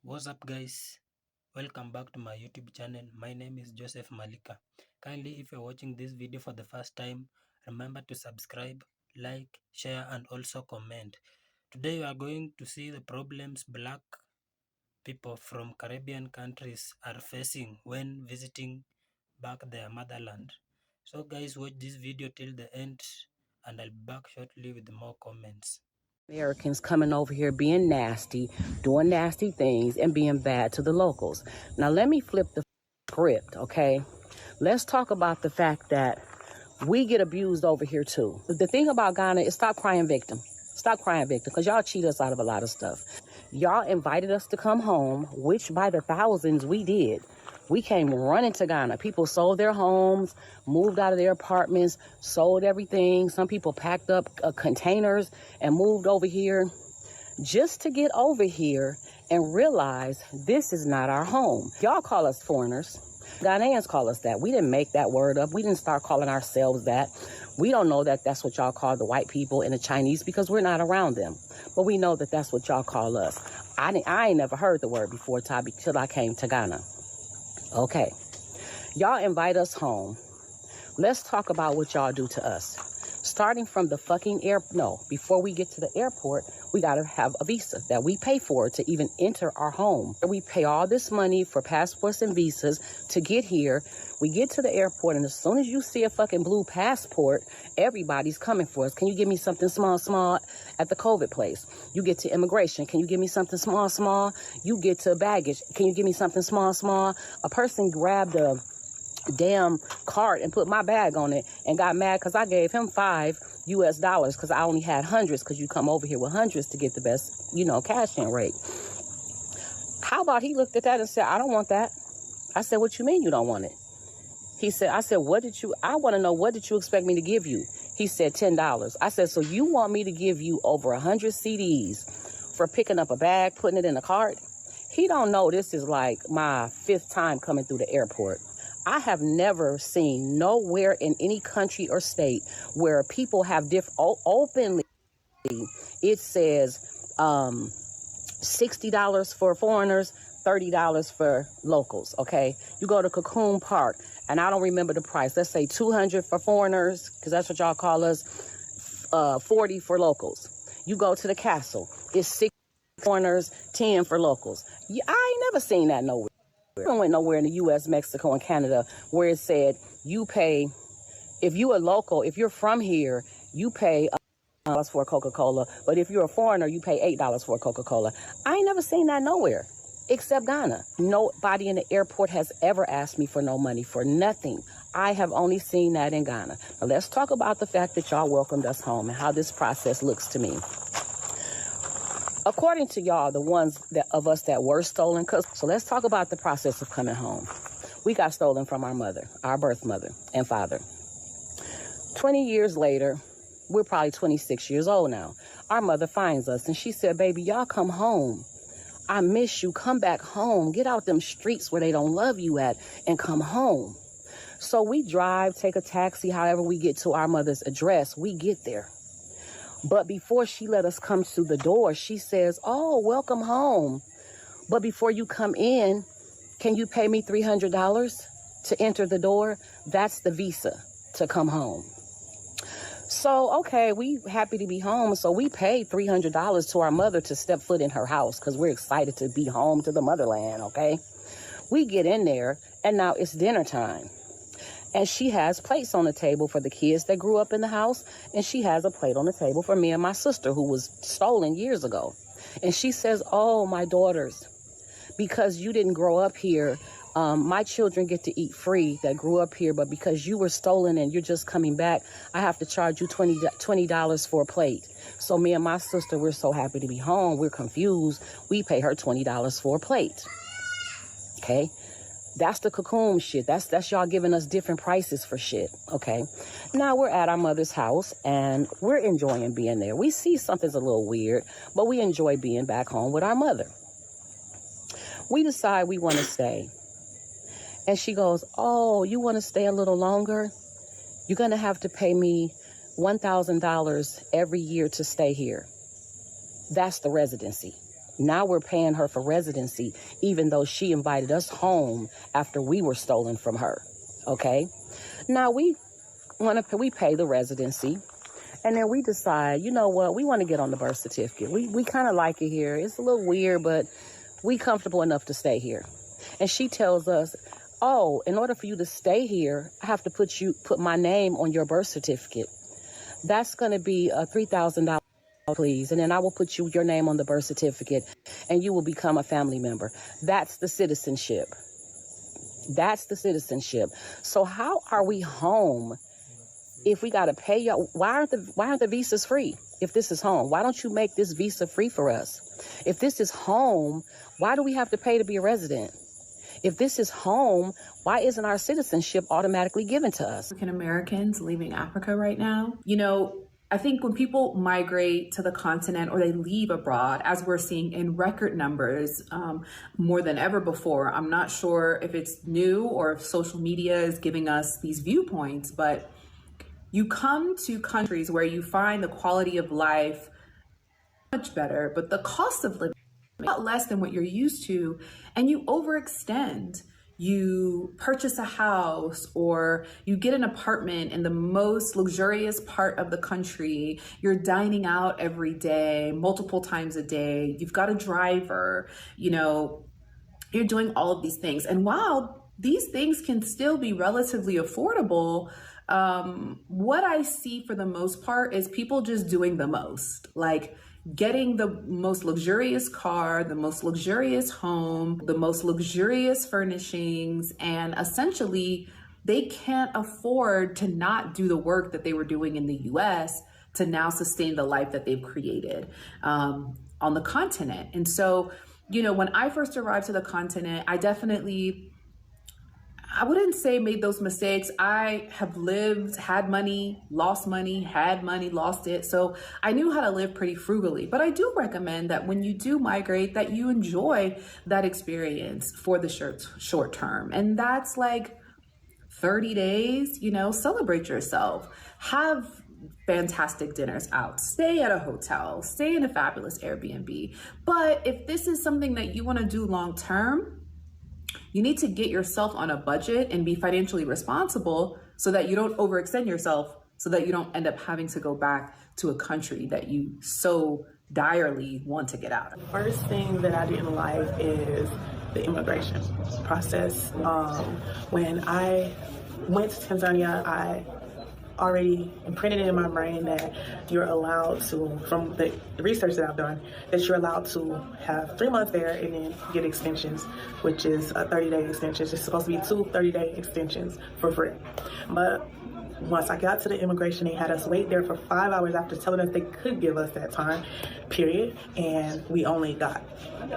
What's up, guys? Welcome back to my YouTube channel. My name is Joseph Malika. Kindly, if you're watching this video for the first time, remember to subscribe, like, share, and also comment. Today we are going to see the problems black people from Caribbean countries are facing when visiting back their motherland. So guys, watch this video till the end and I'll be back shortly with more comments. Americans coming over here being nasty, doing nasty things, and being bad to the locals. Now, let me flip the script, okay? Let's talk about the fact that we get abused over here, too. The thing about Ghana is stop crying victim. Stop crying victim, because y'all cheat us out of a lot of stuff. Y'all invited us to come home, which by the thousands we did. We came running to Ghana. People sold their homes, moved out of their apartments, sold everything. Some people packed up containers and moved over here just to get over here and realize this is not our home. Y'all call us foreigners. Ghanaians call us that. We didn't make that word up. We didn't start calling ourselves that. We don't know that that's what y'all call the white people and the Chinese because we're not around them. But we know that that's what y'all call us. I ain't never heard the word before, Tabi, till I came to Ghana. Okay, y'all invite us home. Let's talk about what y'all do to us. Starting from the fucking before we get to the airport, we gotta have a visa that we pay for to even enter our home. We pay all this money for passports and visas to get here. We get to the airport, and as soon as you see a fucking blue passport, everybody's coming for us. Can you give me something small at the COVID place? You get to immigration. Can you give me something small? You get to baggage. Can you give me something small? A person grabbed a damn cart and put my bag on it and got mad because I gave him $5 because I only had hundreds, because you come over here with hundreds to get the best, cash in rate. How about he looked at that and said, I don't want that. I said, what you mean you don't want it? I said, I want to know, what did you expect me to give you? He said, $10. I said, so you want me to give you over 100 CDs for picking up a bag, putting it in a cart? He don't know this is like my 5th time coming through the airport. I have never seen nowhere in any country or state where people have openly, it says $60 for foreigners, $30 for locals, okay? You go to Cocoon Park, and I don't remember the price. Let's say $200 for foreigners, because that's what y'all call us, $40 for locals. You go to the castle, it's $60 for foreigners, $10 for locals. I ain't never seen that nowhere. I don't went nowhere in the U.S., Mexico, and Canada where it said you pay, if you a local, if you're from here, you pay $1 for a Coca-Cola, but if you're a foreigner, you pay $8 for a Coca-Cola. I ain't never seen that nowhere except Ghana. Nobody in the airport has ever asked me for no money for nothing. I have only seen that in Ghana. Now let's talk about the fact that y'all welcomed us home and how this process looks to me. According to y'all, the ones of us that were stolen, so let's talk about the process of coming home. We got stolen from our mother, our birth mother and father. 20 years later, we're probably 26 years old now. Our mother finds us and she said, baby, y'all come home. I miss you. Come back home. Get out them streets where they don't love you at and come home. So we drive, take a taxi, however we get to our mother's address, we get there. But before she let us come to the door, she says, oh, welcome home. But before you come in, can you pay me $300 to enter the door? That's the visa to come home. So, okay, we happy to be home. So we paid $300 to our mother to step foot in her house because we're excited to be home to the motherland, okay? We get in there, and now it's dinner time. And she has plates on the table for the kids that grew up in the house. And she has a plate on the table for me and my sister who was stolen years ago. And she says, oh, my daughters, because you didn't grow up here, my children get to eat free that grew up here. But because you were stolen and you're just coming back, I have to charge you $20 for a plate. So me and my sister, we're so happy to be home. We're confused. We pay her $20 for a plate. Okay. That's the cocoon shit. That's y'all giving us different prices for shit, okay? Now we're at our mother's house, and we're enjoying being there. We see something's a little weird, but we enjoy being back home with our mother. We decide we want to stay. And she goes, oh, you want to stay a little longer? You're going to have to pay me $1,000 every year to stay here. That's the residency. Now we're paying her for residency, even though she invited us home after we were stolen from her. Okay? Now we pay the residency, and then we decide, you know what, we want to get on the birth certificate. We kind of like it here. It's a little weird, but we comfortable enough to stay here. And she tells us, oh, in order for you to stay here, I have to put my name on your birth certificate. That's going to be $3,000, please. And then I will put your name on the birth certificate, and you will become a family member. That's the citizenship. That's the citizenship. So how are we home if we got to pay y'all? Why aren't the visas free? If this is home, why don't you make this visa free for us? If this is home, why do we have to pay to be a resident? If this is home, why isn't our citizenship automatically given to us? African Americans leaving Africa right now. You know, I think when people migrate to the continent or they leave abroad, as we're seeing in record numbers, more than ever before, I'm not sure if it's new or if social media is giving us these viewpoints, but you come to countries where you find the quality of life much better, but the cost of living a lot less than what you're used to, and you overextend. You purchase a house or you get an apartment in the most luxurious part of the country. You're dining out every day, multiple times a day. You've got a driver, you know, you're doing all of these things. And while these things can still be relatively affordable, what I see for the most part is people just doing the most, like getting the most luxurious car, the most luxurious home, the most luxurious furnishings, and essentially they can't afford to not do the work that they were doing in the US to now sustain the life that they've created on the continent. And so, you know, when I first arrived to the continent, I wouldn't say made those mistakes. I have lived, had money, lost money, had money, lost it. So I knew how to live pretty frugally. But I do recommend that when you do migrate, that you enjoy that experience for the short term. And that's like 30 days, you know, celebrate yourself, have fantastic dinners out, stay at a hotel, stay in a fabulous Airbnb. But if this is something that you want to do long term, you need to get yourself on a budget and be financially responsible so that you don't overextend yourself, so that you don't end up having to go back to a country that you so direly want to get out of. First thing that I didn't like is the immigration process. When I went to Tanzania, I already imprinted it in my brain that you're allowed to, from the research that I've done, that you're allowed to have 3 months there and then get extensions, which is a 30-day extension. It's supposed to be 2 30-day extensions for free. But once I got to the immigration, they had us wait there for 5 hours after telling us they could give us that time period, and we only got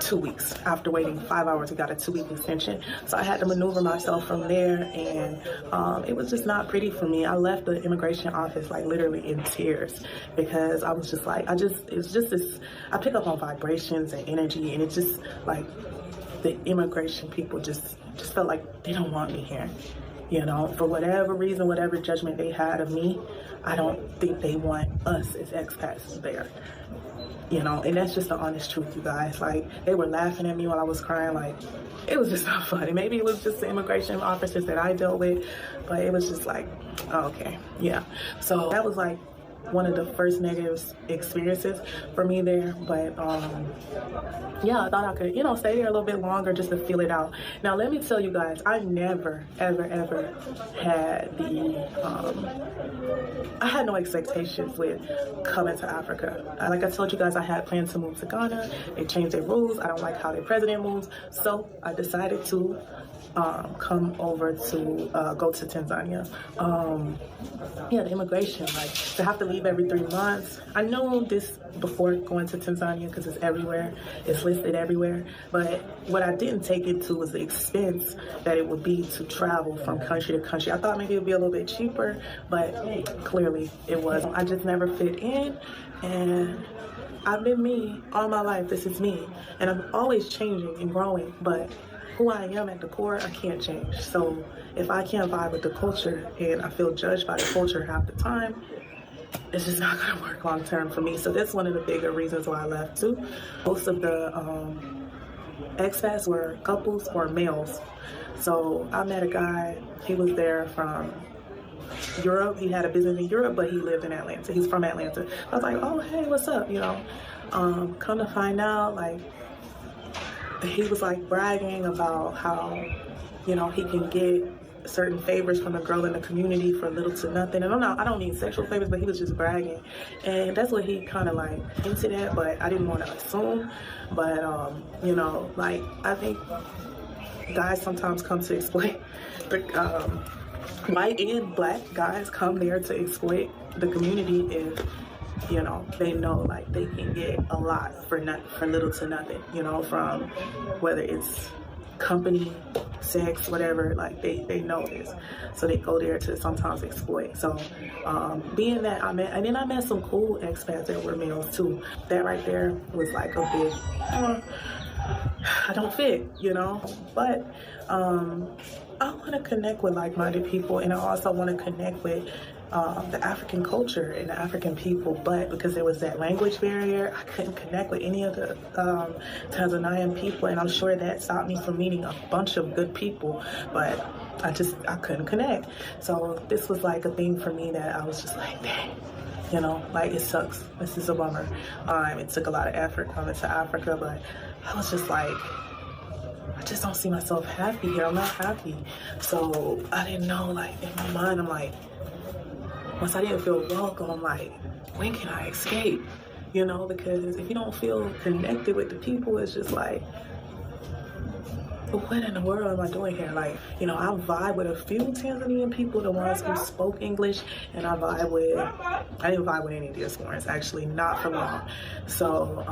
2 weeks. After waiting 5 hours, we got a 2-week extension. So I had to maneuver myself from there, and it was just not pretty for me. I left the immigration office like literally in tears because I was just like, it's just this, I pick up on vibrations and energy, and it's just like the immigration people just felt like they don't want me here. You know, for whatever reason, whatever judgment they had of me, I don't think they want us as expats there. You know, and that's just the honest truth, you guys. Like, they were laughing at me while I was crying. Like, it was just not funny. Maybe it was just the immigration officers that I dealt with, but it was just like, oh, okay, yeah. So that was like one of the first negative experiences for me there. But yeah, I thought I could, you know, stay there a little bit longer just to feel it out. Now, let me tell you guys, I never, ever, ever had I had no expectations with coming to Africa. Like I told you guys, I had plans to move to Ghana. They changed their rules. I don't like how their president moves. So I decided to come over to go to Tanzania. Yeah, the immigration, like to have to leave every 3 months. I knew this before going to Tanzania because it's everywhere, it's listed everywhere. But what I didn't take into was the expense that it would be to travel from country to country. I thought maybe it would be a little bit cheaper, but clearly it wasn't. I just never fit in, and I've been me all my life. This is me, and I'm always changing and growing, but who I am at the core, I can't change. So if I can't vibe with the culture and I feel judged by the culture half the time, it's just not going to work long term for me. So that's one of the bigger reasons why I left too. Most of the expats were couples or males. So I met a guy, he was there from Europe. He had a business in Europe, but he lived in Atlanta. He's from Atlanta. I was like, oh, hey, what's up? Come to find out, like, he was like bragging about how, he can get certain favors from a girl in the community for little to nothing. And I don't need sexual favors, but he was just bragging. And that's what he kind of like hinted at, but I didn't want to assume. But, like, I think guys sometimes come to exploit the, white and black guys come there to exploit the community if they know like they can get a lot for little to nothing, from whether it's company, sex, whatever, like they know this, so they go there to sometimes exploit. So being that I met some cool expats that were males too. That right there was like a big I don't fit, but I want to connect with like-minded people, and I also want to connect with the African culture and the African people, but because there was that language barrier, I couldn't connect with any of the Tanzanian people, and I'm sure that stopped me from meeting a bunch of good people, but I couldn't connect. So this was like a thing for me that I was just like, dang. Like, it sucks. This is a bummer. It took a lot of effort coming to Africa, but I was just like, I just don't see myself happy here. I'm not happy. So I didn't know, like, in my mind, I'm like, once I didn't feel welcome, I'm like, when can I escape? Because if you don't feel connected with the people, it's just like, what in the world am I doing here? Like, I vibe with a few Tanzanian people, the ones who spoke English, and I didn't vibe with any of the Diasporans, actually, not for long. So,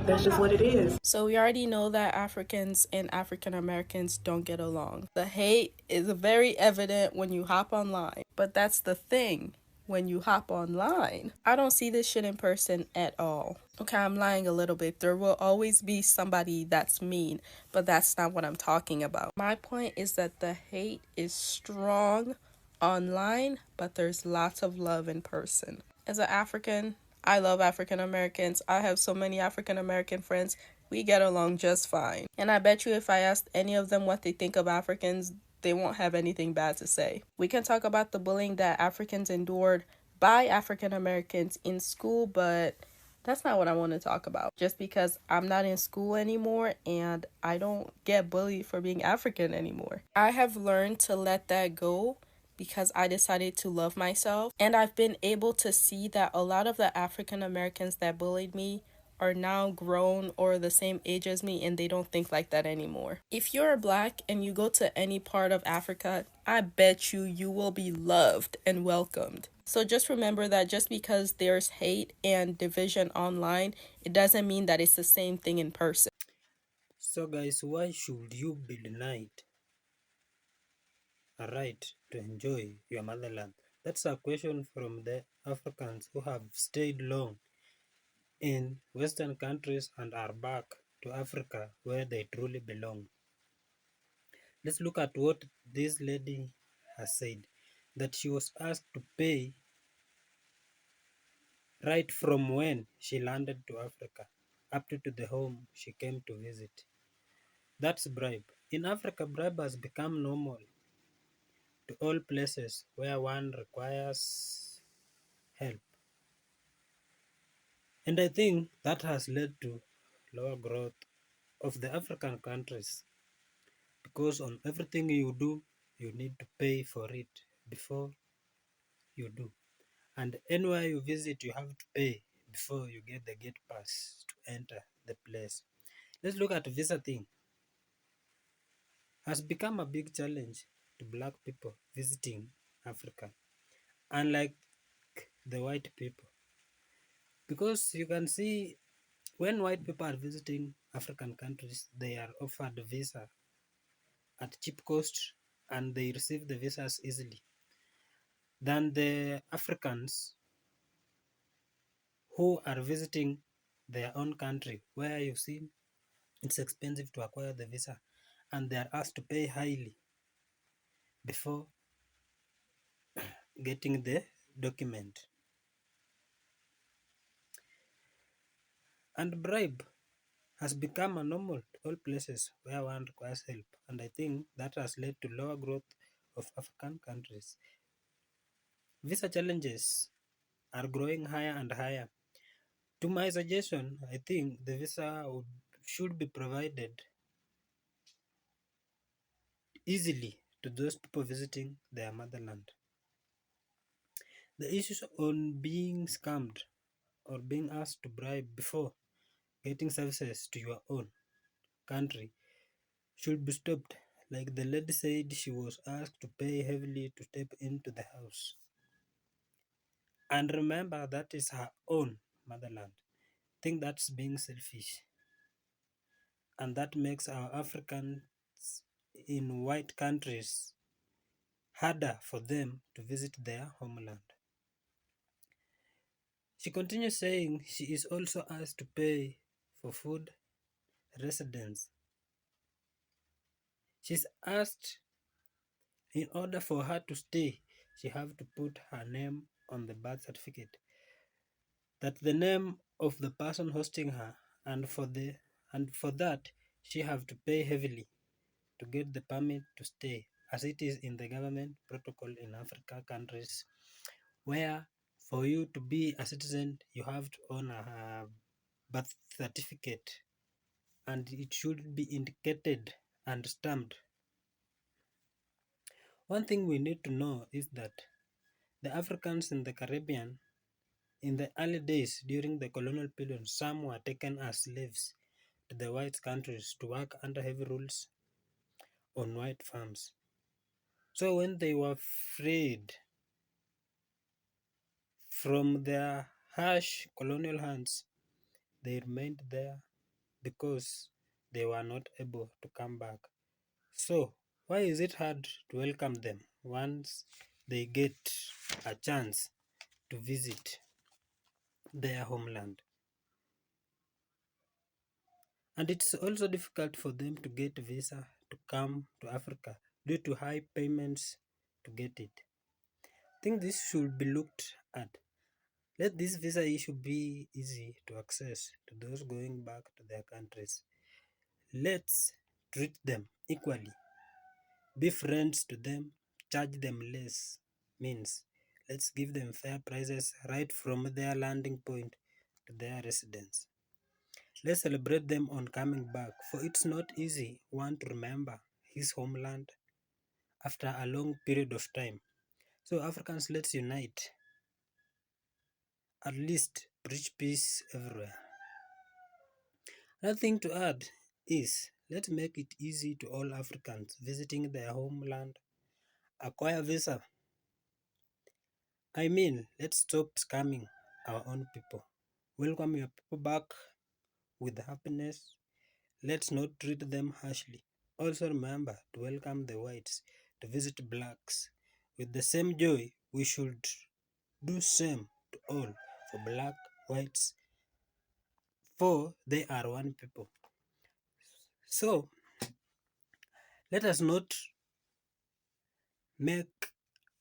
that's just what it is. So we already know that Africans and African Americans don't get along. The hate is very evident when you hop online. But that's the thing. When you hop online, I don't see this shit in person at all. Okay, I'm lying a little bit. There will always be somebody that's mean, but that's not what I'm talking about. My point is that the hate is strong online, but there's lots of love in person. As an African, I love African Americans. I have so many African American friends. We get along just fine. And I bet you if I asked any of them what they think of Africans, they won't have anything bad to say. We can talk about the bullying that Africans endured by African Americans in school, but that's not what I want to talk about. Just because I'm not in school anymore and I don't get bullied for being African anymore. I have learned to let that go because I decided to love myself. And I've been able to see that a lot of the African Americans that bullied me are now grown or the same age as me, and they don't think like that anymore. If you're black and you go to any part of Africa, I bet you will be loved and welcomed. So just remember that just because there's hate and division online, it doesn't mean that it's the same thing in person. So guys, why should you be denied a right to enjoy your motherland? That's a question from the Africans who have stayed long in Western countries and are back to Africa where they truly belong. Let's look at what this lady has said, that she was asked to pay right from when she landed to Africa up to the home she came to visit. That's bribe. In Africa, bribe has become normal to all places where one requires help. And I think that has led to lower growth of the African countries, because on everything you do, you need to pay for it before you do. And anywhere you visit, you have to pay before you get the gate pass to enter the place. Let's look at visa thing. Has become a big challenge to black people visiting Africa, unlike the white people. Because you can see when white people are visiting African countries, they are offered visa at cheap cost and they receive the visas easily than the Africans who are visiting their own country, where you see it's expensive to acquire the visa and they are asked to pay highly before getting the document. And bribe has become a normal to all places where one requires help, and I think that has led to lower growth of African countries. Visa challenges are growing higher and higher. To my suggestion, I think the should be provided easily to those people visiting their motherland. The issues on being scammed or being asked to bribe before getting services to your own country should be stopped. Like the lady said, she was asked to pay heavily to step into the house. And remember, that is her own motherland. I think that's being selfish. And that makes our Africans in white countries harder for them to visit their homeland. She continues saying she is also asked to pay for food, residence. She's asked in order for her to stay, she have to put her name on the birth certificate. That the name of the person hosting her, and for that she have to pay heavily to get the permit to stay, as it is in the government protocol in Africa countries, where for you to be a citizen you have to own a birth certificate, and it should be indicated and stamped. One thing we need to know is that the Africans in the Caribbean, in the early days during the colonial period, some were taken as slaves to the white countries to work under heavy rules on white farms. So when they were freed from their harsh colonial hands, they remained there because they were not able to come back. So why is it hard to welcome them once they get a chance to visit their homeland? And it's also difficult for them to get a visa to come to Africa due to high payments to get it. I think this should be looked at. Let this visa issue be easy to access to those going back to their countries. Let's treat them equally. Be friends to them, charge them less. Means let's give them fair prices right from their landing point to their residence. Let's celebrate them on coming back, for it's not easy one to remember his homeland after a long period of time. So Africans, let's unite. At least preach peace everywhere. Another thing to add is let's make it easy to all Africans visiting their homeland acquire visa. I mean, let's stop scamming our own people. Welcome your people back with happiness. Let's not treat them harshly. Also remember to welcome the whites to visit blacks with the same joy. We should do same to all, for black, whites, for they are one people. So let us not make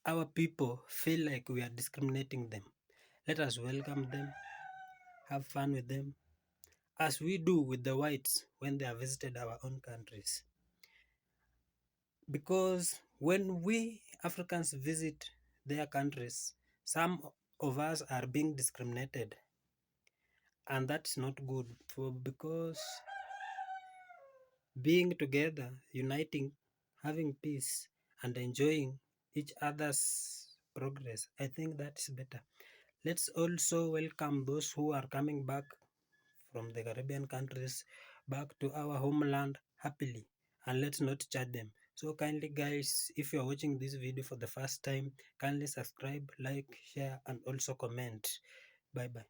our people feel like we are discriminating them. Let us welcome them, have fun with them, as we do with the whites when they have visited our own countries. Because when we Africans visit their countries, some of us are being discriminated, and that's not good, because being together, uniting, having peace, and enjoying each other's progress, I think that's better. Let's also welcome those who are coming back from the Caribbean countries back to our homeland happily, and let's not charge them. So kindly guys, if you are watching this video for the first time, kindly subscribe, like, share, and also comment. Bye bye.